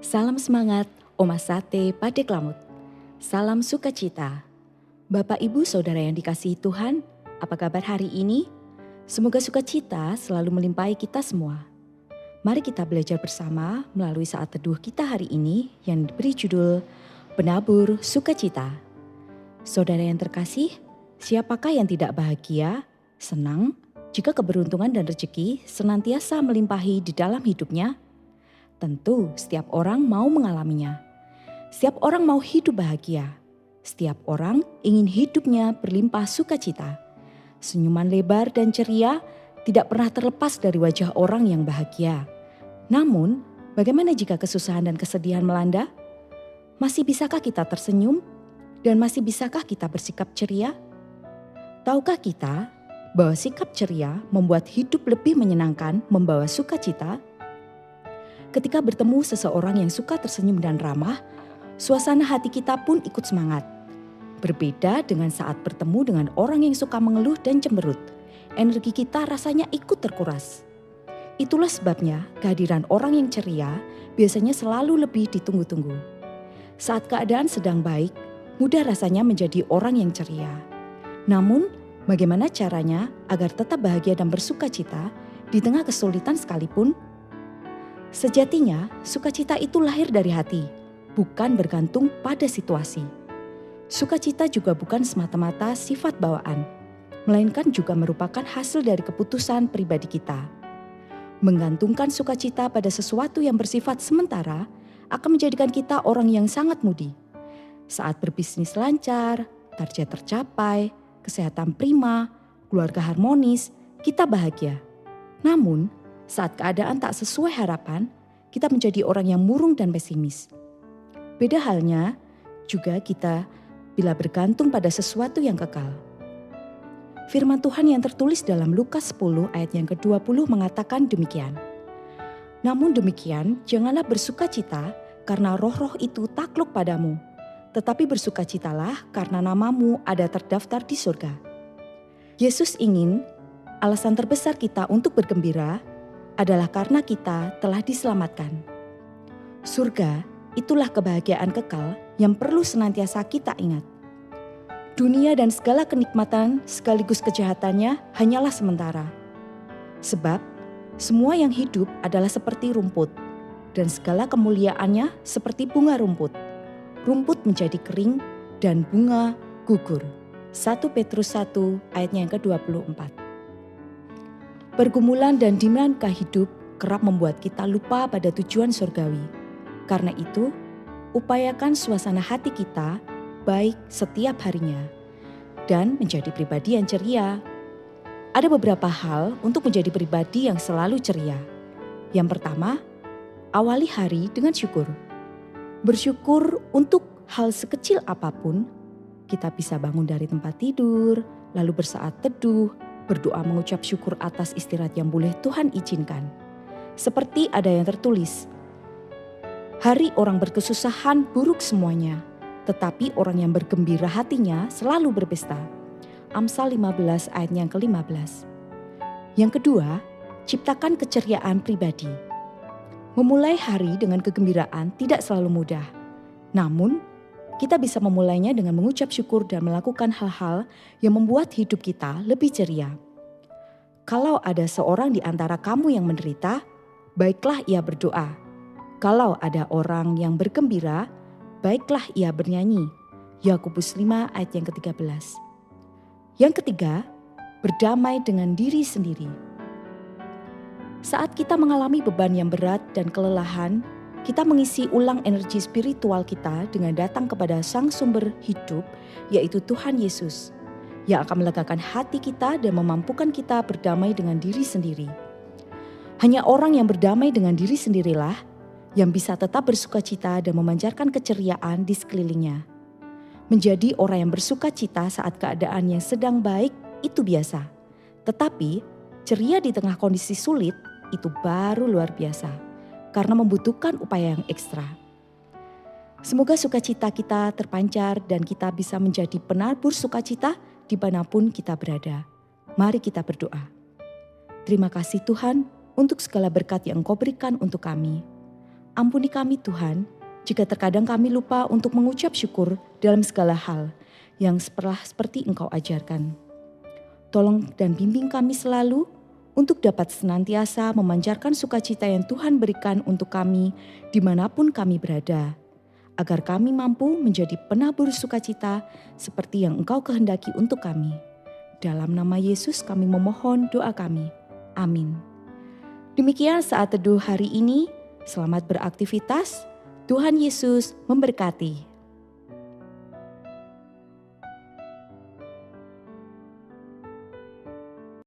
Salam semangat, Oma Sate Padek Lamut. Salam sukacita. Bapak Ibu Saudara yang dikasihi Tuhan, apa kabar hari ini? Semoga sukacita selalu melimpahi kita semua. Mari kita belajar bersama melalui saat teduh kita hari ini yang diberi judul Penabur Sukacita. Saudara yang terkasih, siapakah yang tidak bahagia, senang, jika keberuntungan dan rezeki senantiasa melimpahi di dalam hidupnya? Tentu setiap orang mau mengalaminya. Setiap orang mau hidup bahagia. Setiap orang ingin hidupnya berlimpah sukacita. Senyuman lebar dan ceria tidak pernah terlepas dari wajah orang yang bahagia. Namun, bagaimana jika kesusahan dan kesedihan melanda? Masih bisakah kita tersenyum? Dan masih bisakah kita bersikap ceria? Tahukah kita bahwa sikap ceria membuat hidup lebih menyenangkan, membawa sukacita? Ketika bertemu seseorang yang suka tersenyum dan ramah, suasana hati kita pun ikut semangat. Berbeda dengan saat bertemu dengan orang yang suka mengeluh dan cemberut, energi kita rasanya ikut terkuras. Itulah sebabnya kehadiran orang yang ceria biasanya selalu lebih ditunggu-tunggu. Saat keadaan sedang baik, mudah rasanya menjadi orang yang ceria. Namun, bagaimana caranya agar tetap bahagia dan bersukacita di tengah kesulitan sekalipun? Sejatinya, sukacita itu lahir dari hati, bukan bergantung pada situasi. Sukacita juga bukan semata-mata sifat bawaan, melainkan juga merupakan hasil dari keputusan pribadi kita. Menggantungkan sukacita pada sesuatu yang bersifat sementara akan menjadikan kita orang yang sangat mudi. Saat berbisnis lancar, target tercapai, kesehatan prima, keluarga harmonis, kita bahagia. Namun, saat keadaan tak sesuai harapan, kita menjadi orang yang murung dan pesimis. Beda halnya juga kita bila bergantung pada sesuatu yang kekal. Firman Tuhan yang tertulis dalam Lukas 10 ayat yang ke-20 mengatakan demikian. Namun demikian, janganlah bersukacita karena roh-roh itu takluk padamu, tetapi bersukacitalah karena namamu ada terdaftar di surga. Yesus ingin alasan terbesar kita untuk bergembira adalah karena kita telah diselamatkan. Surga itulah kebahagiaan kekal yang perlu senantiasa kita ingat. Dunia dan segala kenikmatan sekaligus kejahatannya hanyalah sementara. Sebab semua yang hidup adalah seperti rumput dan segala kemuliaannya seperti bunga rumput. Rumput menjadi kering dan bunga gugur. 1 Petrus 1 ayatnya yang ke-24. Pergumulan dan dinamika hidup kerap membuat kita lupa pada tujuan surgawi. Karena itu, upayakan suasana hati kita baik setiap harinya dan menjadi pribadi yang ceria. Ada beberapa hal untuk menjadi pribadi yang selalu ceria. Yang pertama, awali hari dengan syukur. Bersyukur untuk hal sekecil apapun. Kita bisa bangun dari tempat tidur, lalu bersaat teduh, berdoa mengucap syukur atas istirahat yang boleh Tuhan izinkan. Seperti ada yang tertulis, hari orang berkesusahan buruk semuanya, tetapi orang yang bergembira hatinya selalu berpesta. Amsal 15 ayat yang ke-15. Yang kedua, ciptakan keceriaan pribadi. Memulai hari dengan kegembiraan tidak selalu mudah. Namun, kita bisa memulainya dengan mengucap syukur dan melakukan hal-hal yang membuat hidup kita lebih ceria. Kalau ada seorang di antara kamu yang menderita, baiklah ia berdoa. Kalau ada orang yang bergembira, baiklah ia bernyanyi. Yakobus 5 ayat yang ke-13. Yang ketiga, berdamai dengan diri sendiri. Saat kita mengalami beban yang berat dan kelelahan, kita mengisi ulang energi spiritual kita dengan datang kepada Sang Sumber Hidup, yaitu Tuhan Yesus, yang akan melegakan hati kita dan memampukan kita berdamai dengan diri sendiri. Hanya orang yang berdamai dengan diri sendirilah yang bisa tetap bersukacita dan memancarkan keceriaan di sekelilingnya. Menjadi orang yang bersukacita saat keadaan yang sedang baik itu biasa, tetapi ceria di tengah kondisi sulit itu baru luar biasa. Karena membutuhkan upaya yang ekstra. Semoga sukacita kita terpancar dan kita bisa menjadi penabur sukacita dimanapun kita berada. Mari kita berdoa. Terima kasih Tuhan untuk segala berkat yang Engkau berikan untuk kami. ampuni kami Tuhan, jika terkadang kami lupa untuk mengucap syukur dalam segala hal yang seperti Engkau ajarkan. Tolong dan bimbing kami selalu untuk dapat senantiasa memancarkan sukacita yang Tuhan berikan untuk kami dimanapun kami berada, agar kami mampu menjadi penabur sukacita seperti yang Engkau kehendaki untuk kami. Dalam nama Yesus kami memohon doa kami. Amin. Demikian saat teduh hari ini. Selamat beraktivitas. Tuhan Yesus memberkati.